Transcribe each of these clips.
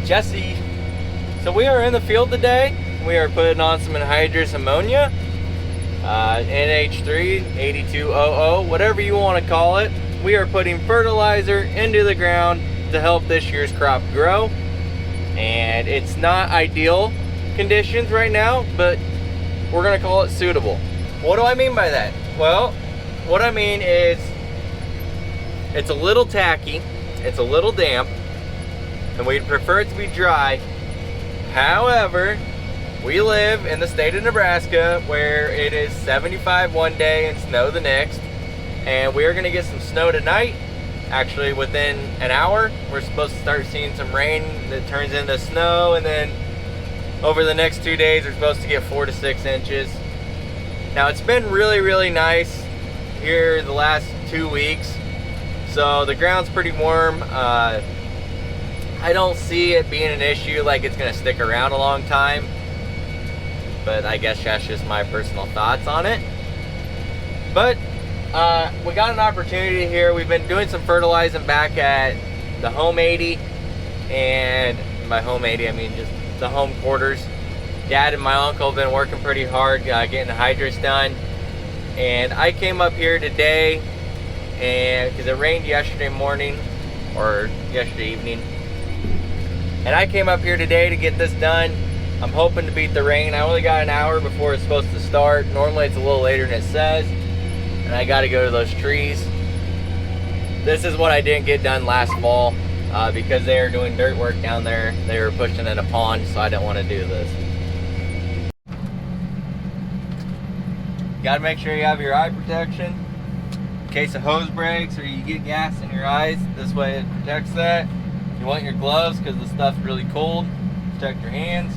Jesse. So we are in the field today. We are putting on some anhydrous ammonia, NH3, 8200, whatever you want to call it. We are putting fertilizer into the ground to help this year's crop grow. And it's not ideal conditions right now, but we're gonna call it suitable. What do I mean by that? Well, what I mean is it's a little tacky, it's a little damp, and we'd prefer it to be dry. However, we live in the state of Nebraska where it is 75 one day and snow the next, and we are going to get some snow tonight. Actually, within an hour, we're supposed to start seeing some rain that turns into snow, and then over the next 2 days, we're supposed to get 4 to 6 inches. Now, it's been really, really nice here the last 2 weeks, so the ground's pretty warm. I don't see it being an issue like it's gonna stick around a long time, but I guess that's just my personal thoughts on it. But we got an opportunity here. We've been doing some fertilizing back at the home 80, and by home 80 I mean just the home quarters. Dad and my uncle have been working pretty hard getting the hydrous done, and I came up here today and because it rained yesterday morning or yesterday evening, and I came up here today to get this done. I'm hoping to beat the rain. I only got an hour before it's supposed to start. Normally it's a little later than it says, and I got to go to those trees. This is what I didn't get done last fall because they were doing dirt work down there. They were pushing in a pond, so I didn't want to do this. Got to make sure you have your eye protection in case a hose breaks or you get gas in your eyes. This way it protects that. You want your gloves because the stuff's really cold. Protect your hands.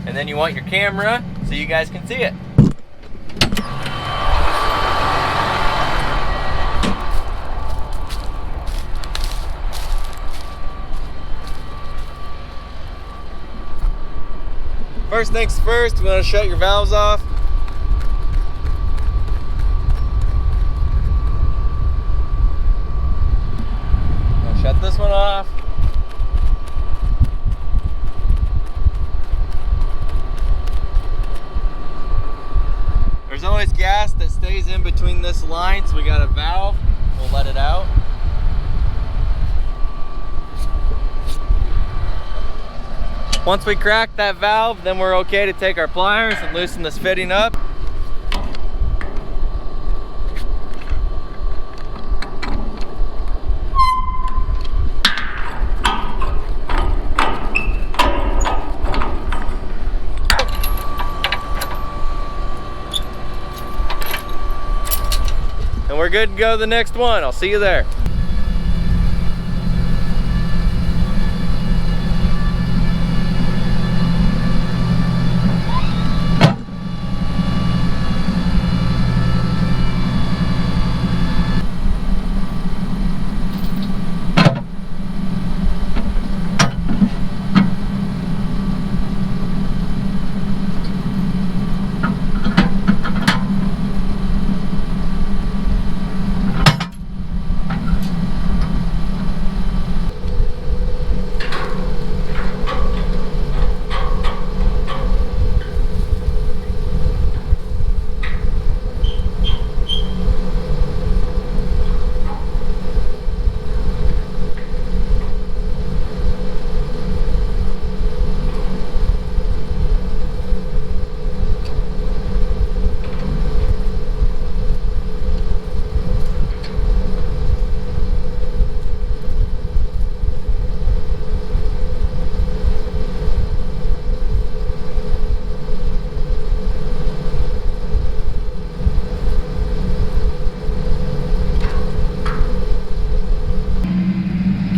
And then you want your camera so you guys can see it. First things first, we want to shut your valves off. Shut this one off. There's always gas that stays in between this line, so we got a valve. We'll let it out. Once we crack that valve, then we're okay to take our pliers and loosen this fitting up. And we're good to go to the next one. I'll see you there.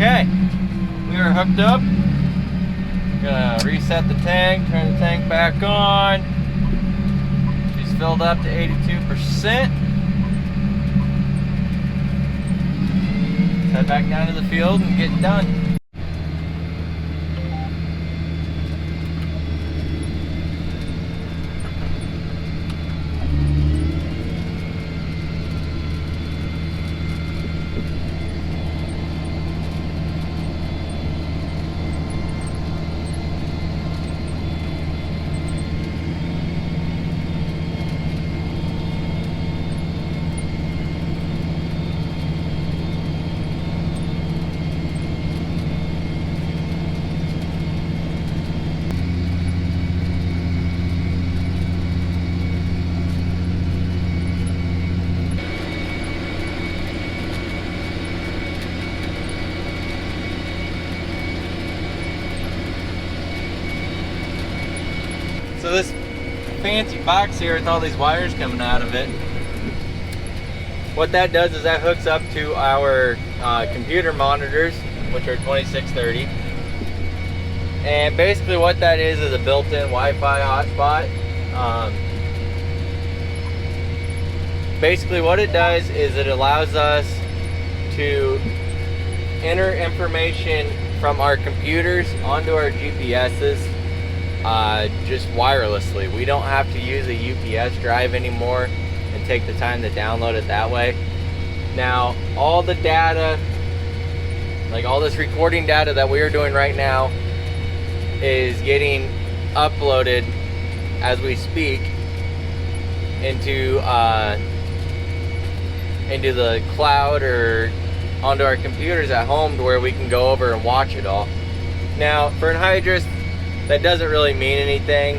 Okay, we are hooked up. Gonna reset the tank, turn the tank back on. She's filled up to 82%. Head back down to the field and get done. So this fancy box here with all these wires coming out of it, what that does is that hooks up to our computer monitors, which are 2630. And basically what that is a built-in Wi-Fi hotspot. Basically what it does is it allows us to enter information from our computers onto our GPSs just wirelessly. We don't have to use a UPS drive anymore and take the time to download it that way. Now all the data, like all this recording data that we are doing right now, is getting uploaded as we speak into the cloud or onto our computers at home, to where we can go over and watch it all. Now for Anhydrous, that doesn't really mean anything.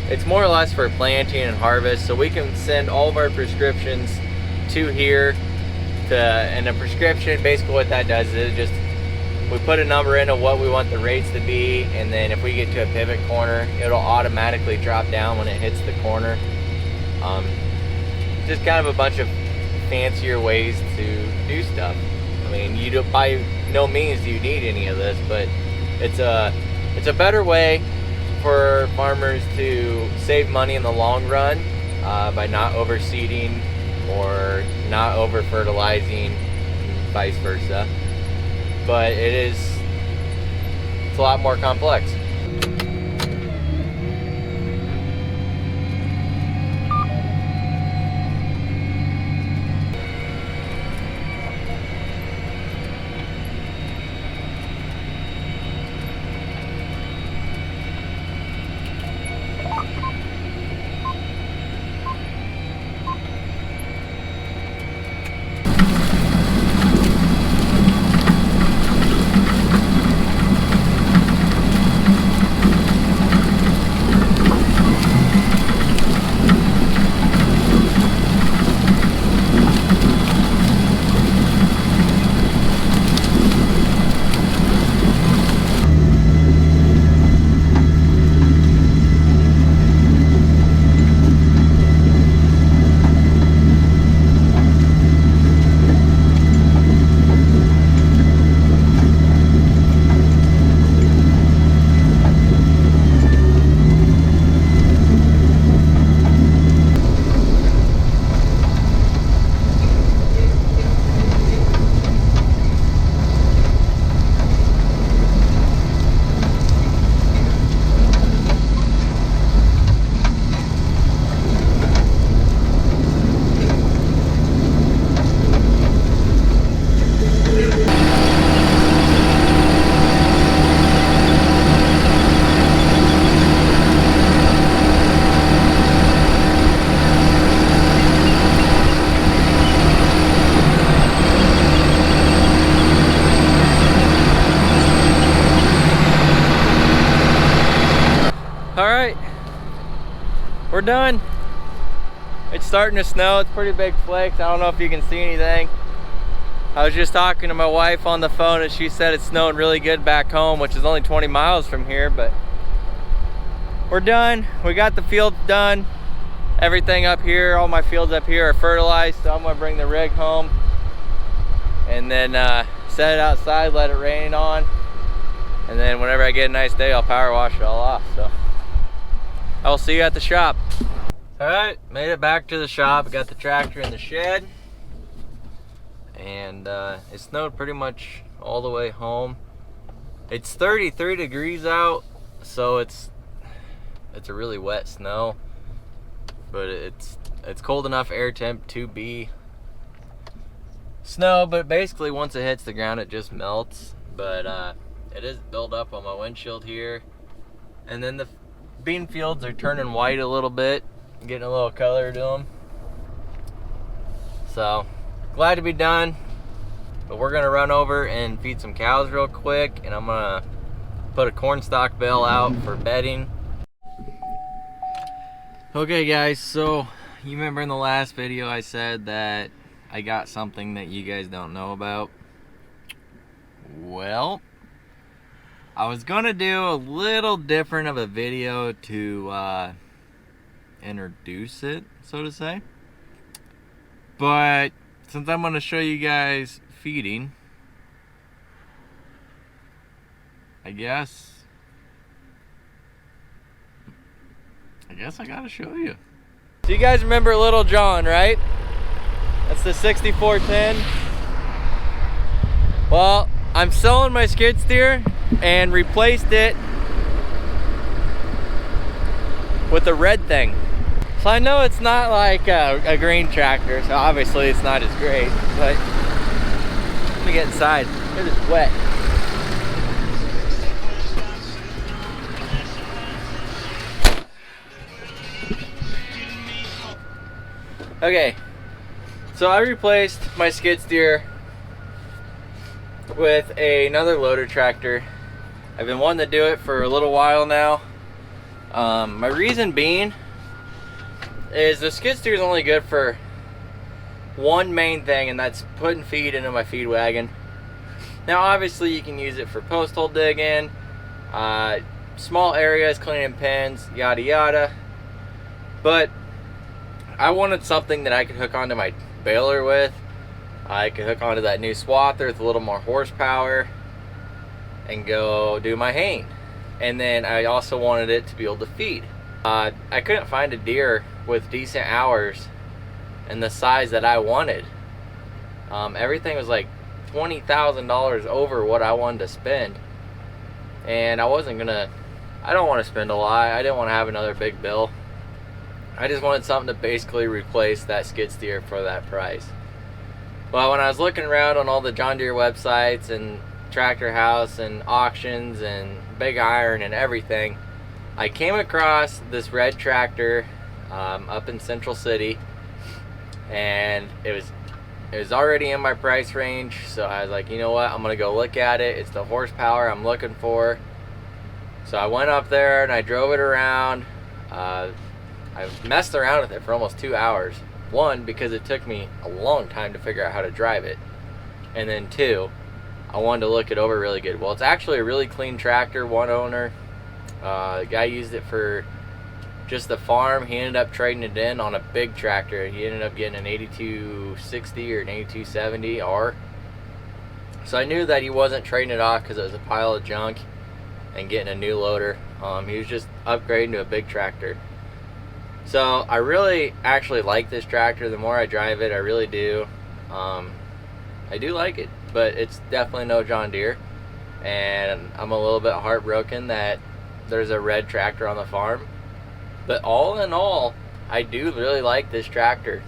It's more or less for planting and harvest, so we can send all of our prescriptions to here and a prescription, basically what that does is just we put a number in of what we want the rates to be, and then if we get to a pivot corner, it'll automatically drop down when it hits the corner. Just kind of a bunch of fancier ways to do stuff. I mean, you don't, by no means do you need any of this, but it's a better way for farmers to save money in the long run by not overseeding or not over fertilizing, and vice versa. But it's a lot more complex. Alright, we're done. It's starting to snow. It's pretty big flakes. I don't know if you can see anything. I was just talking to my wife on the phone and she said it's snowing really good back home, which is only 20 miles from here, but we're done. We got the field done. Everything up here, all my fields up here are fertilized, so I'm gonna bring the rig home and then set it outside, let it rain on, and then whenever I get a nice day, I'll power wash it all off. So I'll see you at the shop. All right, made it back to the shop. Got the tractor in the shed, and it snowed pretty much all the way home. It's 33 degrees out, so it's a really wet snow, but it's cold enough air temp to be snow. But basically once it hits the ground, it just melts. But it is built up on my windshield here, and then the bean fields are turning white a little bit, getting a little color to them. So glad to be done, but we're gonna run over and feed some cows real quick, and I'm gonna put a corn stalk bale out for bedding. Okay guys, so you remember in the last video I said that I got something that you guys don't know about? Well, I was gonna do a little different of a video to introduce it, so to say. But since I'm gonna show you guys feeding, I guess I gotta show you. So you guys remember Little John, right? That's the 6410. Well, I'm selling my skid steer and replaced it with a red thing. So I know it's not like a green tractor, so obviously it's not as great, but let me get inside. It is wet. Okay, so I replaced my skid steer with another loader tractor. I've been wanting to do it for a little while now. My reason being is the skid steer is only good for one main thing, and that's putting feed into my feed wagon. Now obviously you can use it for post hole digging, small areas, cleaning pins, yada yada, but I wanted something that I could hook onto my baler with. I could hook onto that new swather with a little more horsepower and go do my haying. And then I also wanted it to be able to feed. I couldn't find a deer with decent hours and the size that I wanted. Everything was like $20,000 over what I wanted to spend. And I don't want to spend a lot. I didn't want to have another big bill. I just wanted something to basically replace that skid steer for that price. Well, when I was looking around on all the John Deere websites and Tractor House and auctions and Big Iron and everything, I came across this red tractor up in Central City, and it was already in my price range, so I was like, you know what, I'm gonna go look at it. It's the horsepower I'm looking for. So I went up there and I drove it around. I messed around with it for almost 2 hours. One, because it took me a long time to figure out how to drive it, and then two, I wanted to look it over really good. Well, it's actually a really clean tractor, one owner. The guy used it for just the farm. He ended up trading it in on a big tractor. He ended up getting an 8260 or an 8270R. So I knew that he wasn't trading it off because it was a pile of junk and getting a new loader. He was just upgrading to a big tractor. So I really actually like this tractor. The more I drive it, I really do. I do like it, but it's definitely no John Deere. And I'm a little bit heartbroken that there's a red tractor on the farm. But all in all, I do really like this tractor.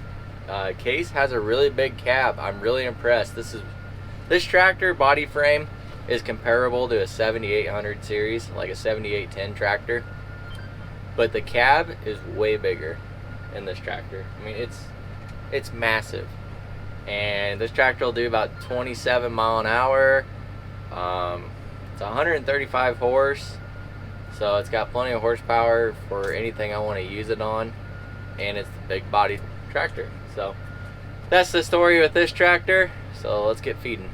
Case has a really big cab. I'm really impressed. This tractor body frame is comparable to a 7800 series, like a 7810 tractor. But the cab is way bigger in this tractor. I mean, it's massive. And this tractor will do about 27 mile an hour. It's 135 horse. So it's got plenty of horsepower for anything I want to use it on. And it's a big body tractor. So that's the story with this tractor. So let's get feeding.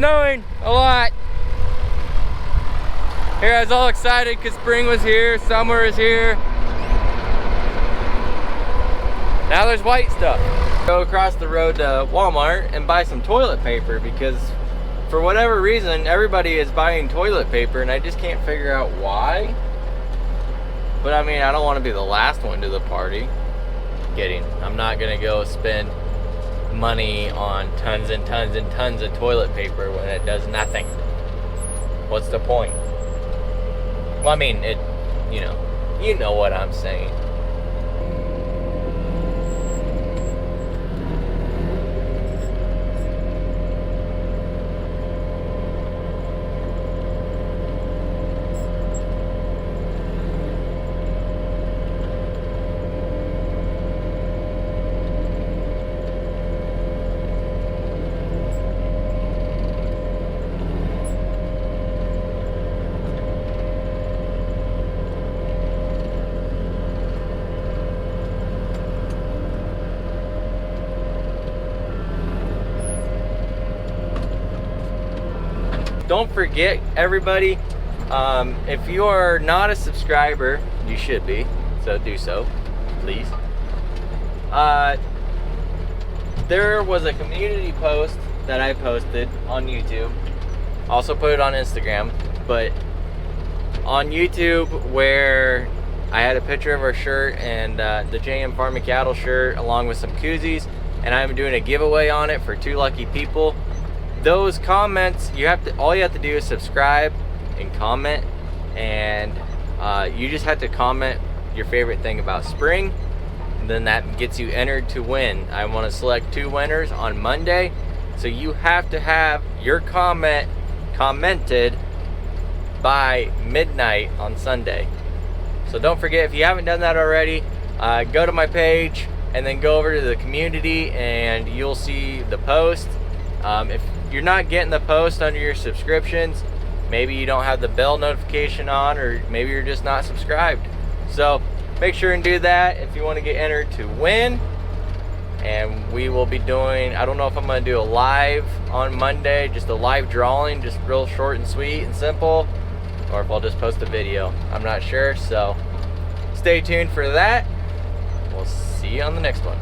snowing a lot. Here, I was all excited because spring was here, summer is here. Now there's white stuff. Go across the road to Walmart and buy some toilet paper because for whatever reason, everybody is buying toilet paper and I just can't figure out why. But I mean, I don't want to be the last one to the party. Kidding. I'm not gonna go spend money on tons and tons and tons of toilet paper when it does nothing. What's the point? Well, I mean, you know what I'm saying. Don't forget, everybody, if you are not a subscriber, you should be, so do so, please. There was a community post that I posted on YouTube, also put it on Instagram, but on YouTube where I had a picture of our shirt and the jmfarmandcattle shirt along with some koozies, and I'm doing a giveaway on it for 2 lucky people. Those comments, all you have to do is subscribe and comment, and you just have to comment your favorite thing about spring, and then that gets you entered to win. I want to select 2 winners on Monday, so you have to have your comment commented by midnight on Sunday. So don't forget, if you haven't done that already, go to my page and then go over to the community and you'll see the post. If you're not getting the post under your subscriptions, maybe you don't have the bell notification on, or maybe you're just not subscribed. So make sure and do that if you want to get entered to win. And we will be doing, I don't know if I'm going to do a live on Monday, just a live drawing, just real short and sweet and simple, or if I'll just post a video. I'm not sure, so stay tuned for that. We'll see you on the next one.